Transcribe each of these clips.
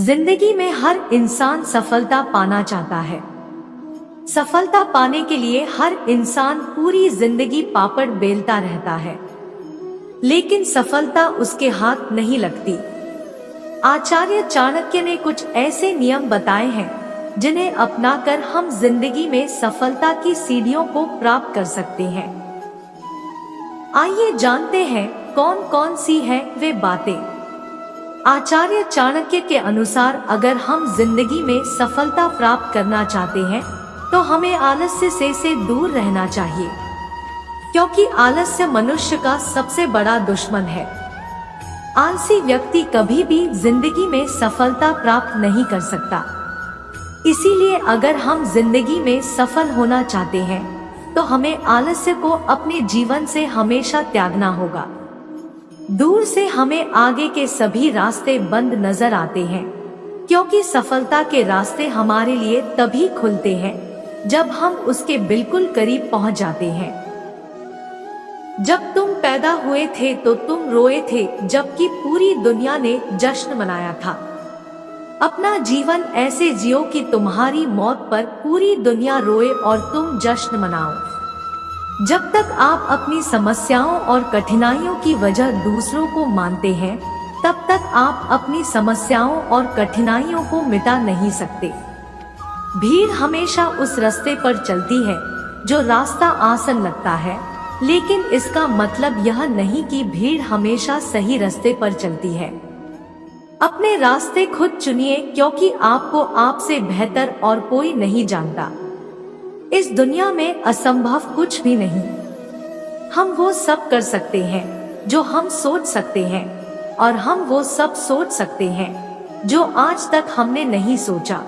जिंदगी में हर इंसान सफलता पाना चाहता है। सफलता पाने के लिए हर इंसान पूरी जिंदगी पापड़ बेलता रहता है, लेकिन सफलता उसके हाथ नहीं लगती। आचार्य चाणक्य ने कुछ ऐसे नियम बताए हैं जिन्हें अपनाकर हम जिंदगी में सफलता की सीढ़ियों को प्राप्त कर सकते हैं। आइए जानते हैं कौन कौन सी है वे बातें। आचार्य चाणक्य के अनुसार अगर हम जिंदगी में सफलता प्राप्त करना चाहते हैं तो हमें आलस्य से दूर रहना चाहिए, क्योंकि आलस्य मनुष्य का सबसे बड़ा दुश्मन है। आलसी व्यक्ति कभी भी जिंदगी में सफलता प्राप्त नहीं कर सकता। इसीलिए अगर हम जिंदगी में सफल होना चाहते हैं तो हमें आलस्य को अपने जीवन से हमेशा त्यागना होगा। दूर से हमें आगे के सभी रास्ते बंद नजर आते हैं, क्योंकि सफलता के रास्ते हमारे लिए तभी खुलते हैं जब हम उसके बिल्कुल करीब पहुंच जाते हैं। जब तुम पैदा हुए थे तो तुम रोए थे, जबकि पूरी दुनिया ने जश्न मनाया था। अपना जीवन ऐसे जियो कि तुम्हारी मौत पर पूरी दुनिया रोए और तुम जश्न मनाओ। जब तक आप अपनी समस्याओं और कठिनाइयों की वजह दूसरों को मानते हैं, तब तक आप अपनी समस्याओं और कठिनाइयों को मिटा नहीं सकते। भीड़ हमेशा उस रास्ते पर चलती है जो रास्ता आसान लगता है, लेकिन इसका मतलब यह नहीं कि भीड़ हमेशा सही रास्ते पर चलती है। अपने रास्ते खुद चुनिए, क्योंकि आपको आपसे बेहतर और कोई नहीं जानता। इस दुनिया में असंभव कुछ भी नहीं। हम वो सब कर सकते हैं जो हम सोच सकते हैं, और हम वो सब सोच सकते हैं जो आज तक हमने नहीं सोचा।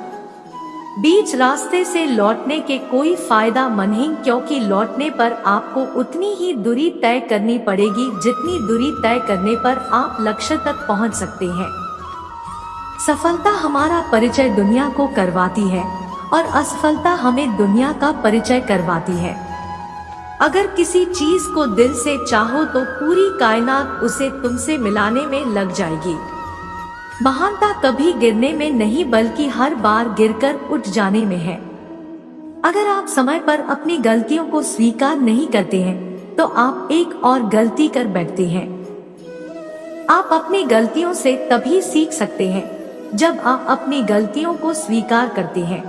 बीच रास्ते से लौटने के कोई फायदा नहीं, क्योंकि लौटने पर आपको उतनी ही दूरी तय करनी पड़ेगी जितनी दूरी तय करने पर आप लक्ष्य तक पहुंच सकते हैं। सफलता हमारा परिचय दुनिया को करवाती है और असफलता हमें दुनिया का परिचय करवाती है। अगर किसी चीज को दिल से चाहो तो पूरी कायनात उसे तुमसे मिलाने में लग जाएगी। महानता कभी गिरने में नहीं, बल्कि हर बार गिरकर उठ जाने में है। अगर आप समय पर अपनी गलतियों को स्वीकार नहीं करते हैं तो आप एक और गलती कर बैठते हैं। आप अपनी गलतियों से तभी सीख सकते हैं जब आप अपनी गलतियों को स्वीकार करते हैं।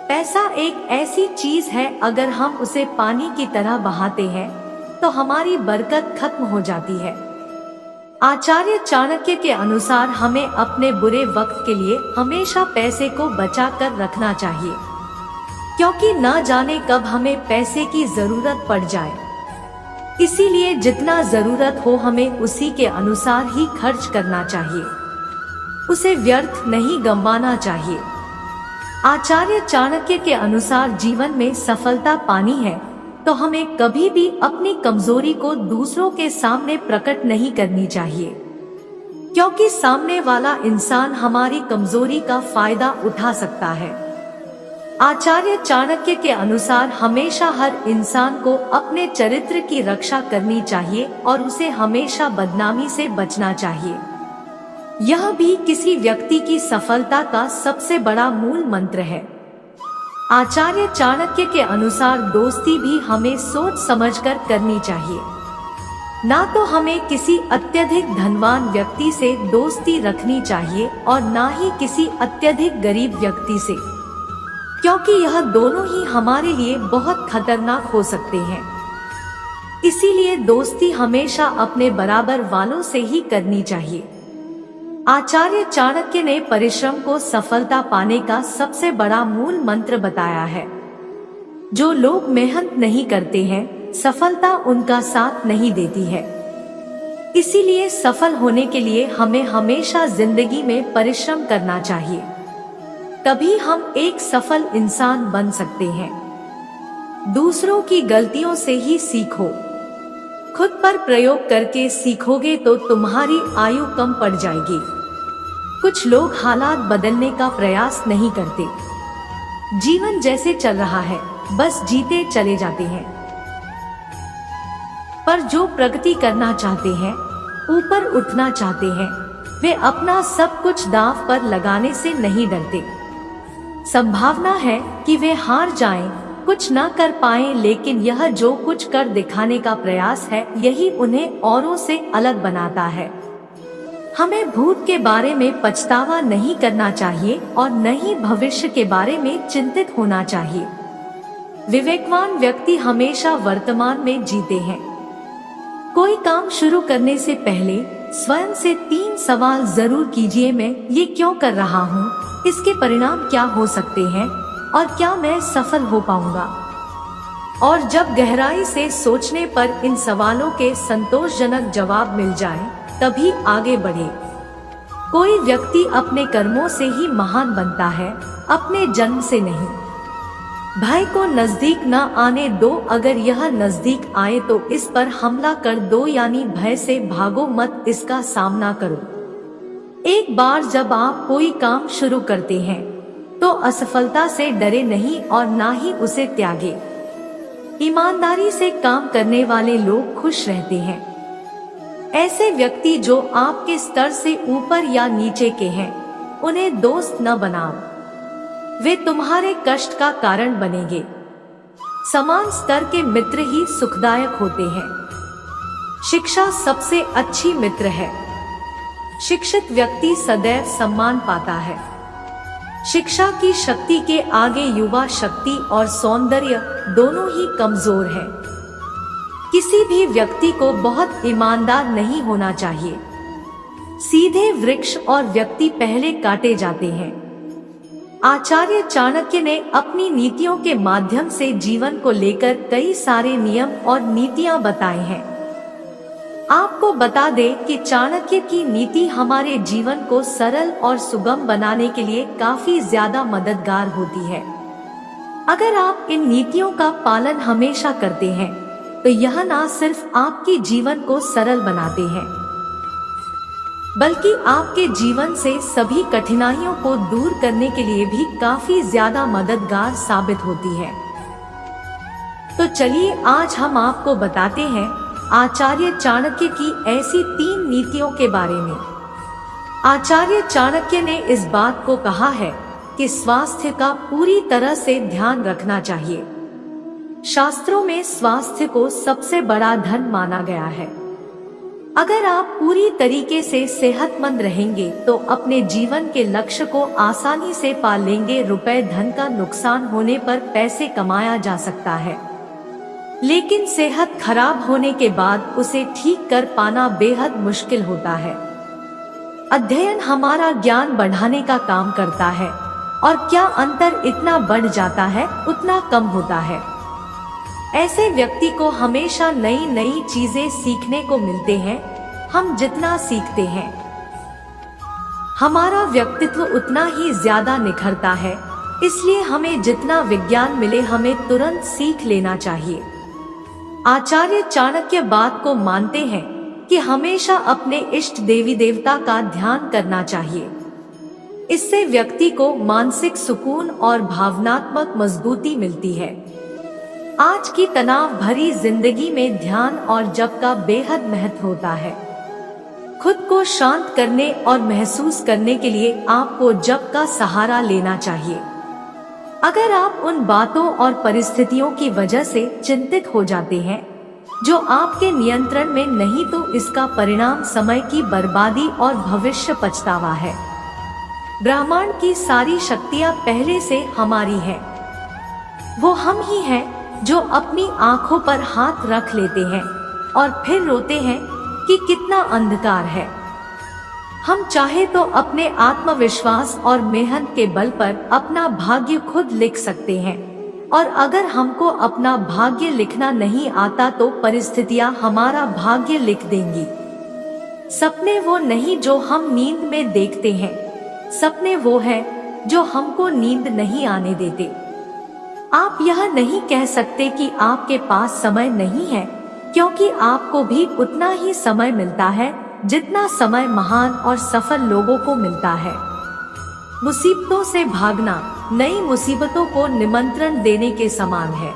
पैसा एक ऐसी चीज है, अगर हम उसे पानी की तरह बहाते हैं तो हमारी बरकत खत्म हो जाती है। आचार्य चाणक्य के अनुसार हमें अपने बुरे वक्त के लिए हमेशा पैसे को बचा कर रखना चाहिए, क्योंकि न जाने कब हमें पैसे की जरूरत पड़ जाए। इसीलिए जितना जरूरत हो हमें उसी के अनुसार ही खर्च करना चाहिए, उसे व्यर्थ नहीं गंवाना चाहिए। आचार्य चाणक्य के अनुसार जीवन में सफलता पानी है तो हमें कभी भी अपनी कमजोरी को दूसरों के सामने प्रकट नहीं करनी चाहिए, क्योंकि सामने वाला इंसान हमारी कमजोरी का फायदा उठा सकता है। आचार्य चाणक्य के अनुसार हमेशा हर इंसान को अपने चरित्र की रक्षा करनी चाहिए और उसे हमेशा बदनामी से बचना चाहिए। यह भी किसी व्यक्ति की सफलता का सबसे बड़ा मूल मंत्र है। आचार्य चाणक्य के अनुसार दोस्ती भी हमें सोच समझकर करनी चाहिए। ना तो हमें किसी अत्यधिक धनवान व्यक्ति से दोस्ती रखनी चाहिए और ना ही किसी अत्यधिक गरीब व्यक्ति से, क्योंकि यह दोनों ही हमारे लिए बहुत खतरनाक हो सकते हैं। इसीलिए दोस्ती हमेशा अपने बराबर वालों से ही करनी चाहिए। आचार्य चाणक्य ने परिश्रम को सफलता पाने का सबसे बड़ा मूल मंत्र बताया है। जो लोग मेहनत नहीं करते हैं, सफलता उनका साथ नहीं देती है। इसीलिए सफल होने के लिए हमें हमेशा जिंदगी में परिश्रम करना चाहिए, तभी हम एक सफल इंसान बन सकते हैं। दूसरों की गलतियों से ही सीखो। खुद पर प्रयोग करके सीखोगे तो तुम्हारी आयु कम पड़ जाएगी। कुछ लोग हालात बदलने का प्रयास नहीं करते। जीवन जैसे चल रहा है बस जीते चले जाते हैं। पर जो प्रगति करना चाहते हैं, ऊपर उठना चाहते हैं, वे अपना सब कुछ दांव पर लगाने से नहीं डरते। संभावना है कि वे हार जाएं, कुछ न कर पाएं, लेकिन यह जो कुछ कर दिखाने का प्रयास है यही उन्हें औरों से अलग बनाता है। हमें भूत के बारे में पछतावा नहीं करना चाहिए और न ही भविष्य के बारे में चिंतित होना चाहिए। विवेकवान व्यक्ति हमेशा वर्तमान में जीते हैं। कोई काम शुरू करने से पहले स्वयं से 3 सवाल जरूर कीजिए। मैं ये क्यों कर रहा हूँ, इसके परिणाम क्या हो सकते हैं और क्या मैं सफल हो पाऊंगा। और जब गहराई से सोचने पर इन सवालों के संतोषजनक जवाब मिल जाएं, तभी आगे बढ़े। कोई व्यक्ति अपने कर्मों से ही महान बनता है, अपने जन्म से नहीं। भय को नजदीक न आने दो, अगर यह नजदीक आए तो इस पर हमला कर दो, यानी भय से भागो मत, इसका सामना करो। एक बार जब आप कोई काम शुरू करते हैं तो असफलता से डरे नहीं और ना ही उसे त्यागे। ईमानदारी से काम करने वाले लोग खुश रहते हैं। ऐसे व्यक्ति जो आपके स्तर से ऊपर या नीचे के हैं, उन्हें दोस्त न बनाओ, वे तुम्हारे कष्ट का कारण बनेंगे। समान स्तर के मित्र ही सुखदायक होते हैं। शिक्षा सबसे अच्छी मित्र है। शिक्षित व्यक्ति सदैव सम्मान पाता है। शिक्षा की शक्ति के आगे युवा शक्ति और सौंदर्य दोनों ही कमजोर है। किसी भी व्यक्ति को बहुत ईमानदार नहीं होना चाहिए। सीधे वृक्ष और व्यक्ति पहले काटे जाते हैं। आचार्य चाणक्य ने अपनी नीतियों के माध्यम से जीवन को लेकर कई सारे नियम और नीतियां बताए हैं। आपको बता दें कि चाणक्य की नीति हमारे जीवन को सरल और सुगम बनाने के लिए काफी ज्यादा मददगार होती है। अगर आप इन नीतियों का पालन हमेशा करते हैं तो यह ना सिर्फ आपके जीवन को सरल बनाते हैं, बल्कि आपके जीवन से सभी कठिनाइयों को दूर करने के लिए भी काफी ज्यादा मददगार साबित होती है। तो चलिए आज हम आपको बताते हैं आचार्य चाणक्य की ऐसी 3 नीतियों के बारे में। आचार्य चाणक्य ने इस बात को कहा है कि स्वास्थ्य का पूरी तरह से ध्यान रखना चाहिए। शास्त्रों में स्वास्थ्य को सबसे बड़ा धन माना गया है। अगर आप पूरी तरीके से सेहतमंद रहेंगे तो अपने जीवन के लक्ष्य को आसानी से पा लेंगे। रुपए धन का नुकसान होने पर पैसे कमाया जा सकता है, लेकिन सेहत खराब होने के बाद उसे ठीक कर पाना बेहद मुश्किल होता है। अध्ययन हमारा ज्ञान बढ़ाने का काम करता है, और क्या अंतर इतना बढ़ जाता है उतना कम होता है। ऐसे व्यक्ति को हमेशा नई नई चीजें सीखने को मिलते हैं। हम जितना सीखते हैं हमारा व्यक्तित्व उतना ही ज्यादा निखरता है। इसलिए हमें जितना विज्ञान मिले हमें तुरंत सीख लेना चाहिए। आचार्य चाणक्य बात को मानते हैं कि हमेशा अपने इष्ट देवी देवता का ध्यान करना चाहिए। इससे व्यक्ति को मानसिक सुकून और भावनात्मक मजबूती मिलती है। आज की तनाव भरी जिंदगी में ध्यान और जप का बेहद महत्व होता है। खुद को शांत करने और महसूस करने के लिए आपको जप का सहारा लेना चाहिए। अगर आप उन बातों और परिस्थितियों की वजह से चिंतित हो जाते हैं जो आपके नियंत्रण में नहीं, तो इसका परिणाम समय की बर्बादी और भविष्य पछतावा है। ब्रह्मांड की सारी शक्तियां पहले से हमारी हैं। वो हम ही हैं जो अपनी आंखों पर हाथ रख लेते हैं और फिर रोते हैं कि कितना अंधकार है। हम चाहे तो अपने आत्मविश्वास और मेहनत के बल पर अपना भाग्य खुद लिख सकते हैं, और अगर हमको अपना भाग्य लिखना नहीं आता तो परिस्थितियां हमारा भाग्य लिख देंगी। सपने वो नहीं जो हम नींद में देखते हैं, सपने वो है जो हमको नींद नहीं आने देते। आप यह नहीं कह सकते कि आपके पास समय नहीं है, क्योंकि आपको भी उतना ही समय मिलता है जितना समय महान और सफल लोगों को मिलता है। मुसीबतों से भागना नई मुसीबतों को निमंत्रण देने के समान है।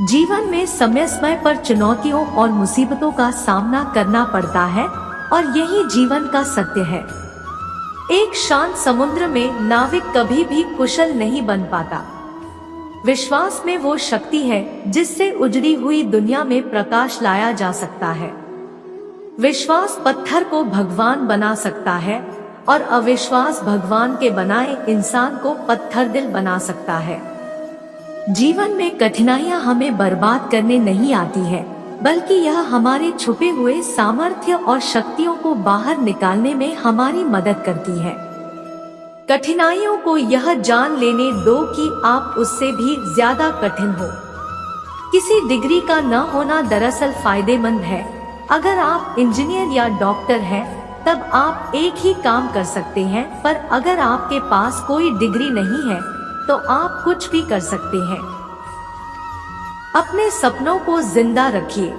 जीवन में समय समय पर चुनौतियों और मुसीबतों का सामना करना पड़ता है, और यही जीवन का सत्य है। एक शांत समुद्र में नाविक कभी भी कुशल नहीं बन पाता। विश्वास में वो शक्ति है जिससे उजड़ी हुई दुनिया में प्रकाश लाया जा सकता है। विश्वास पत्थर को भगवान बना सकता है और अविश्वास भगवान के बनाए इंसान को पत्थर दिल बना सकता है। जीवन में कठिनाइयां हमें बर्बाद करने नहीं आती है, बल्कि यह हमारे छुपे हुए सामर्थ्य और शक्तियों को बाहर निकालने में हमारी मदद करती है। कठिनाइयों को यह जान लेने दो कि आप उससे भी ज्यादा कठिन हो। किसी डिग्री का न होना दरअसल फायदेमंद है। अगर आप इंजीनियर या डॉक्टर हैं, तब आप एक ही काम कर सकते हैं, पर अगर आपके पास कोई डिग्री नहीं है तो आप कुछ भी कर सकते हैं। अपने सपनों को जिंदा रखिए।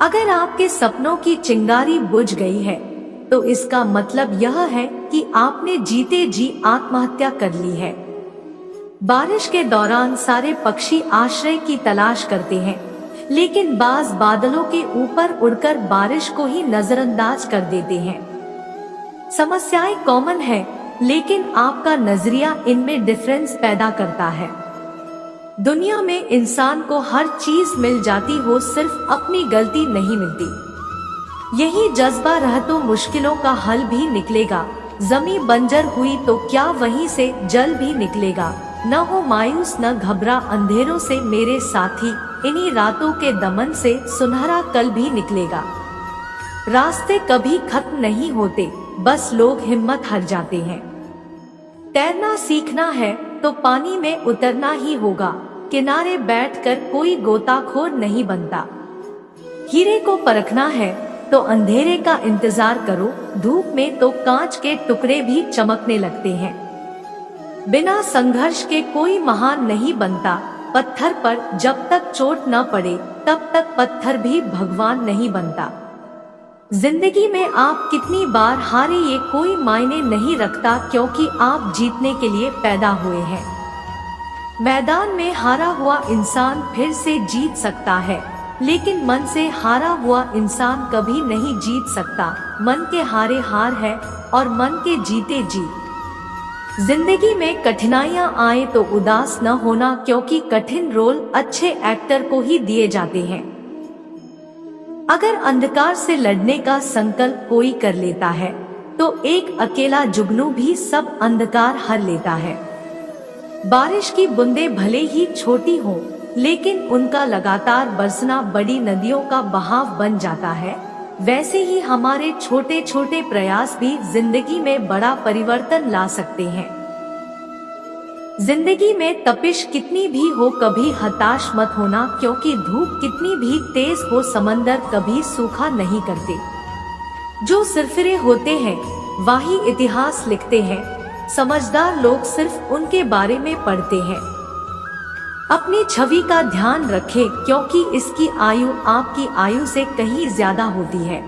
अगर आपके सपनों की चिंगारी बुझ गई है तो इसका मतलब यह है कि आपने जीते जी आत्महत्या कर ली है। बारिश के दौरान सारे पक्षी आश्रय की तलाश करते हैं, लेकिन बाज बादलों के ऊपर उड़कर बारिश को ही नजरअंदाज कर देते हैं। समस्याएं कॉमन है, लेकिन आपका नजरिया इनमें डिफरेंस पैदा करता है। दुनिया में इंसान को हर चीज मिल जाती हो, सिर्फ अपनी गलती नहीं मिलती। यही जज्बा रह तो मुश्किलों का हल भी निकलेगा। जमी बंजर हुई तो क्या वहीं से जल भी निकलेगा। न हो मायूस न घबरा अंधेरों से मेरे साथी, इन्हीं रातों के दमन से सुनहरा कल भी निकलेगा। रास्ते कभी खत्म नहीं होते, बस लोग हिम्मत हार जाते हैं। तैरना सीखना है तो पानी में उतरना ही होगा। किनारे बैठकर कोई गोताखोर नहीं बनता। हीरे को परखना है तो अंधेरे का इंतजार करो। धूप में तो कांच के टुकड़े भी चमकने लगते हैं। बिना संघर्ष के कोई महान नहीं बनता। पत्थर पर जब तक चोट न पड़े तब तक पत्थर भी भगवान नहीं बनता। जिंदगी में आप कितनी बार हारे ये कोई मायने नहीं रखता, क्योंकि आप जीतने के लिए पैदा हुए हैं। मैदान में हारा हुआ इंसान फिर से जीत सकता है, लेकिन मन से हारा हुआ इंसान कभी नहीं जीत सकता। मन के हारे हार है और मन के जीते जीत। जिंदगी में कठिनाइयां आए तो उदास न होना, क्योंकि कठिन रोल अच्छे एक्टर को ही दिए जाते हैं। अगर अंधकार से लड़ने का संकल्प कोई कर लेता है तो एक अकेला जुगनू भी सब अंधकार हर लेता है। बारिश की बूंदें भले ही छोटी हो, लेकिन उनका लगातार बरसना बड़ी नदियों का बहाव बन जाता है। वैसे ही हमारे छोटे छोटे प्रयास भी जिंदगी में बड़ा परिवर्तन ला सकते हैं। जिंदगी में तपिश कितनी भी हो कभी हताश मत होना, क्योंकि धूप कितनी भी तेज हो समंदर कभी सूखा नहीं करते। जो सिरफिरे होते हैं वही इतिहास लिखते हैं। समझदार लोग सिर्फ उनके बारे में पढ़ते हैं। अपनी छवि का ध्यान रखें, क्योंकि इसकी आयु आपकी आयु से कहीं ज्यादा होती है।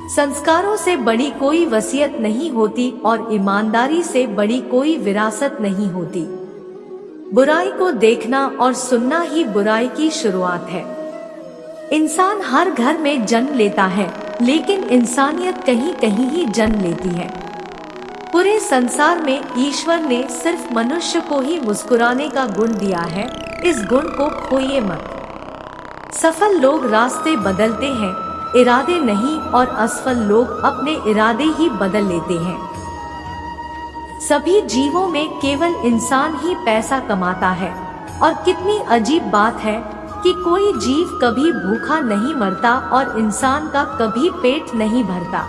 संस्कारों से बड़ी कोई वसीयत नहीं होती और ईमानदारी से बड़ी कोई विरासत नहीं होती। बुराई को देखना और सुनना ही बुराई की शुरुआत है। इंसान हर घर में जन्म लेता है, लेकिन इंसानियत कहीं कहीं ही जन्म लेती है। पूरे संसार में ईश्वर ने सिर्फ मनुष्य को ही मुस्कुराने का गुण दिया है। इस गुण को खोइए मत। सफल लोग रास्ते बदलते हैं, इरादे नहीं, और असफल लोग अपने इरादे ही बदल लेते हैं। सभी जीवों में केवल इंसान ही पैसा कमाता है, और कितनी अजीब बात है कि कोई जीव कभी भूखा नहीं मरता और इंसान का कभी पेट नहीं भरता।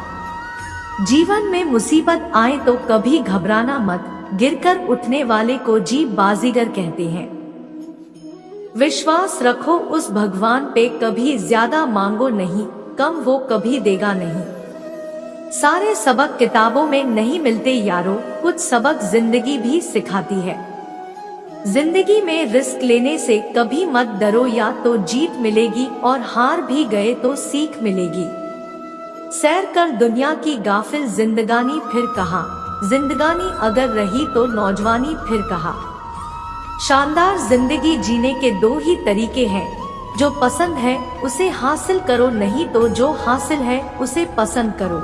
जीवन में मुसीबत आए तो कभी घबराना मत। गिरकर उठने वाले को जीव बाजीगर कहते हैं। विश्वास रखो उस भगवान पे, कभी ज्यादा मांगो नहीं, कम वो कभी देगा नहीं। सारे सबक किताबों में नहीं मिलते यारो, कुछ सबक जिंदगी भी सिखाती है। जिंदगी में रिस्क लेने से कभी मत डरो, या तो जीत मिलेगी और हार भी गए तो सीख मिलेगी। सैर कर दुनिया की गाफिल जिंदगानी फिर कहा, जिंदगानी अगर रही तो नौजवानी फिर कहा। शानदार जिंदगी जीने के दो ही तरीके हैं, जो पसंद है उसे हासिल करो, नहीं तो जो हासिल है उसे पसंद करो।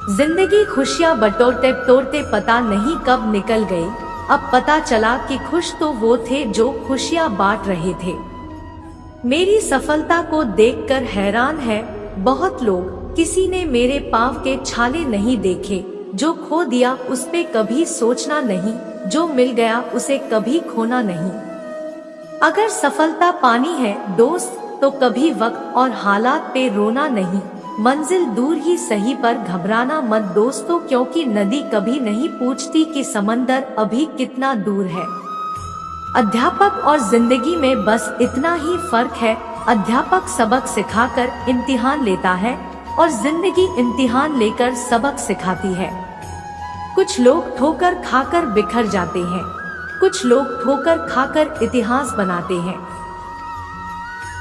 जिंदगी खुशियाँ बटोरते तोड़ते पता नहीं कब निकल गई। अब पता चला कि खुश तो वो थे जो खुशियाँ बांट रहे थे। मेरी सफलता को देखकर हैरान है बहुत लोग। किसी ने मेरे पाँव के छाले नहीं देखे। जो खो दिया उस पे कभी सोचना नहीं, जो मिल गया उसे कभी खोना नहीं। अगर सफलता पानी है दोस्त, तो कभी वक्त और हालात पे रोना नहीं। मंजिल दूर ही सही पर घबराना मत दोस्तों, क्योंकि नदी कभी नहीं पूछती कि समंदर अभी कितना दूर है। अध्यापक और जिंदगी में बस इतना ही फर्क है। अध्यापक सबक सिखाकर इम्तिहान लेता है और जिंदगी इम्तिहान लेकर सबक सिखाती है। कुछ लोग ठोकर खाकर बिखर जाते हैं, कुछ लोग ठोकर खाकर इतिहास बनाते हैं।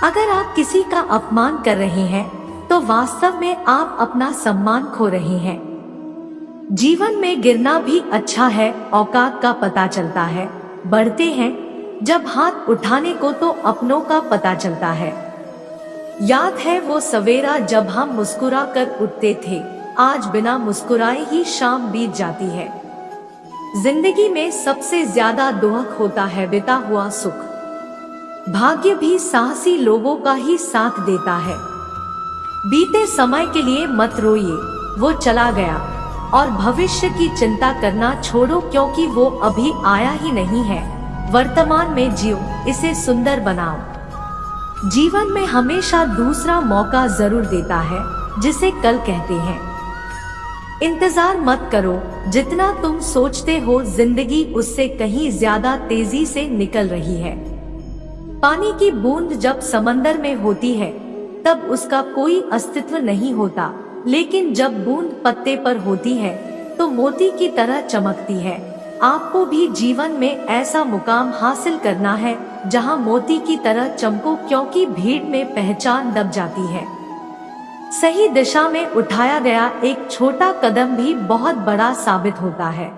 अगर आप किसी का अपमान कर रहे हैं तो वास्तव में आप अपना सम्मान खो रहे हैं। जीवन में गिरना भी अच्छा है, औकात का पता चलता है। बढ़ते हैं जब हाथ उठाने को तो अपनों का पता चलता है। याद है वो सवेरा जब हम मुस्कुरा कर उठते थे, आज बिना मुस्कुराए ही शाम बीत जाती है। जिंदगी में सबसे ज्यादा दुख होता है बिता हुआ सुख। भाग्य भी साहसी लोगों का ही साथ देता है। बीते समय के लिए मत रोइए, वो चला गया। और भविष्य की चिंता करना छोड़ो, क्योंकि वो अभी आया ही नहीं है। वर्तमान में जियो, इसे सुंदर बनाओ। जीवन में हमेशा दूसरा मौका जरूर देता है, जिसे कल कहते हैं। इंतजार मत करो, जितना तुम सोचते हो जिंदगी उससे कहीं ज्यादा तेजी से निकल रही है। पानी की बूंद जब समंदर में होती है तब उसका कोई अस्तित्व नहीं होता, लेकिन जब बूंद पत्ते पर होती है तो मोती की तरह चमकती है। आपको भी जीवन में ऐसा मुकाम हासिल करना है जहां मोती की तरह चमको, क्योंकि भीड़ में पहचान दब जाती है। सही दिशा में उठाया गया एक छोटा कदम भी बहुत बड़ा साबित होता है।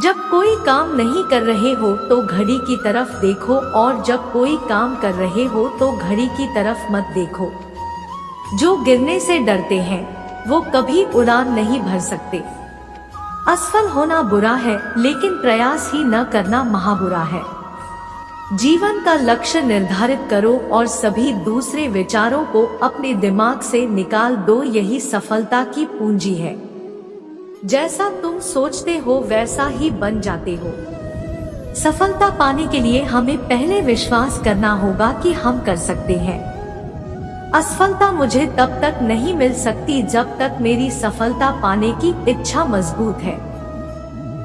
जब कोई काम नहीं कर रहे हो तो घड़ी की तरफ देखो, और जब कोई काम कर रहे हो तो घड़ी की तरफ मत देखो। जो गिरने से डरते हैं वो कभी उड़ान नहीं भर सकते। असफल होना बुरा है, लेकिन प्रयास ही न करना महाबुरा है। जीवन का लक्ष्य निर्धारित करो और सभी दूसरे विचारों को अपने दिमाग से निकाल दो, यही सफलता की पूंजी है। जैसा तुम सोचते हो वैसा ही बन जाते हो। सफलता पाने के लिए हमें पहले विश्वास करना होगा कि हम कर सकते हैं। असफलता मुझे तब तक नहीं मिल सकती जब तक मेरी सफलता पाने की इच्छा मजबूत है।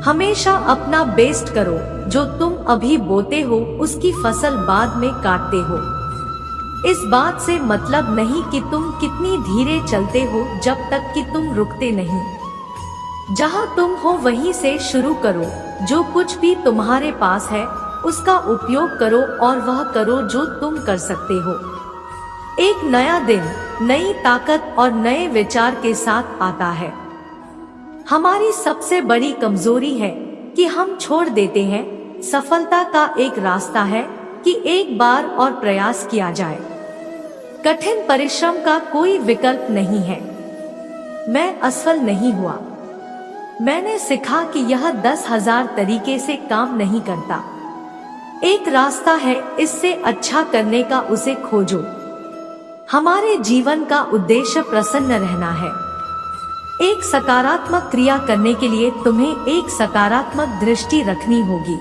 हमेशा अपना बेस्ट करो। जो तुम अभी बोते हो उसकी फसल बाद में काटते हो। इस बात से मतलब नहीं कि तुम कितनी धीरे चलते हो, जब तक कि तुम रुकते नहीं। जहां तुम हो वहीं से शुरू करो। जो कुछ भी तुम्हारे पास है उसका उपयोग करो, और वह करो जो तुम कर सकते हो। एक नया दिन नई ताकत और नए विचार के साथ आता है। हमारी सबसे बड़ी कमजोरी है कि हम छोड़ देते हैं। सफलता का एक रास्ता है कि एक बार और प्रयास किया जाए। कठिन परिश्रम का कोई विकल्प नहीं है। मैं असफल नहीं हुआ। मैंने सीखा कि यह 10,000 तरीके से काम नहीं करता। एक रास्ता है, इससे अच्छा करने का, उसे खोजो। हमारे जीवन का उद्देश्य प्रसन्न रहना है। एक सकारात्मक क्रिया करने के लिए तुम्हें एक सकारात्मक दृष्टि रखनी होगी।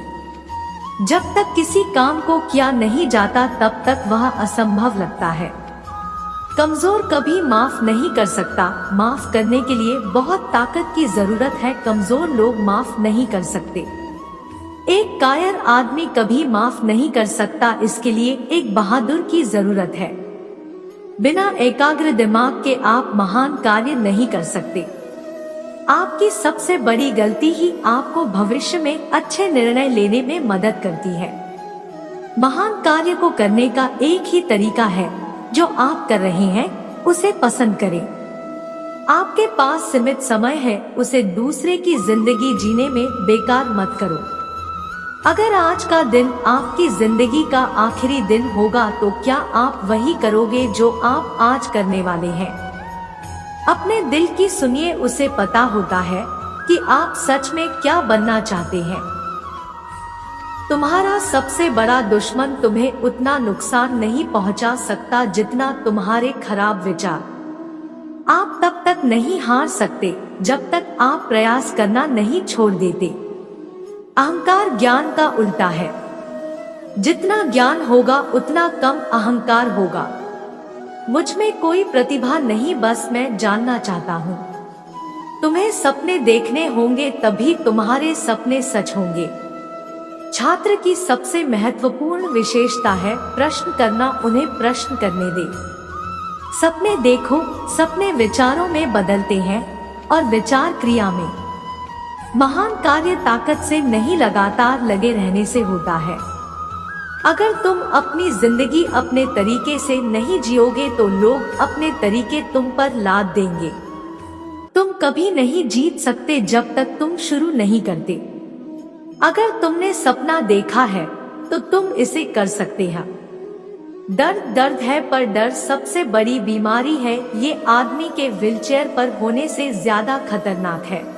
जब तक किसी काम को किया नहीं जाता तब तक वह असंभव लगता है। कमजोर कभी माफ नहीं कर सकता। माफ करने के लिए बहुत ताकत की जरूरत है। कमजोर लोग माफ नहीं कर सकते। एक कायर आदमी कभी माफ नहीं कर सकता, इसके लिए एक बहादुर की जरूरत है। बिना एकाग्र दिमाग के आप महान कार्य नहीं कर सकते। आपकी सबसे बड़ी गलती ही आपको भविष्य में अच्छे निर्णय लेने में मदद करती है। महान कार्य को करने का एक ही तरीका है, जो आप कर रहे हैं उसे पसंद करें। आपके पास सीमित समय है, उसे दूसरे की जिंदगी जीने में बेकार मत करो। अगर आज का दिन आपकी जिंदगी का आखिरी दिन होगा तो क्या आप वही करोगे जो आप आज करने वाले हैं? अपने दिल की सुनिए, उसे पता होता है कि आप सच में क्या बनना चाहते हैं। तुम्हारा सबसे बड़ा दुश्मन तुम्हें उतना नुकसान नहीं पहुंचा सकता जितना तुम्हारे खराब विचार। आप तब तक नहीं हार सकते जब तक आप प्रयास करना नहीं छोड़ देते। अहंकार ज्ञान का उल्टा है। जितना ज्ञान होगा उतना कम अहंकार होगा। मुझ में कोई प्रतिभा नहीं, बस मैं जानना चाहता हूँ। तुम्हें सपने देखने होंगे, तभी तुम्हारे सपने सच होंगे। छात्र की सबसे महत्वपूर्ण विशेषता है प्रश्न करना, उन्हें प्रश्न करने दे। सपने देखो, सपने विचारों में बदलते हैं और विचार क्रिया में। महान कार्य ताकत से नहीं, लगातार लगे रहने से होता है। अगर तुम अपनी जिंदगी अपने तरीके से नहीं जियोगे तो लोग अपने तरीके तुम पर लाद देंगे। तुम कभी नहीं जीत सकते जब तक तुम शुरू नहीं करते। अगर तुमने सपना देखा है तो तुम इसे कर सकते हैं। दर्द है, पर डर सबसे बड़ी बीमारी है। ये आदमी के व्हीलचेयर पर होने से ज्यादा खतरनाक है।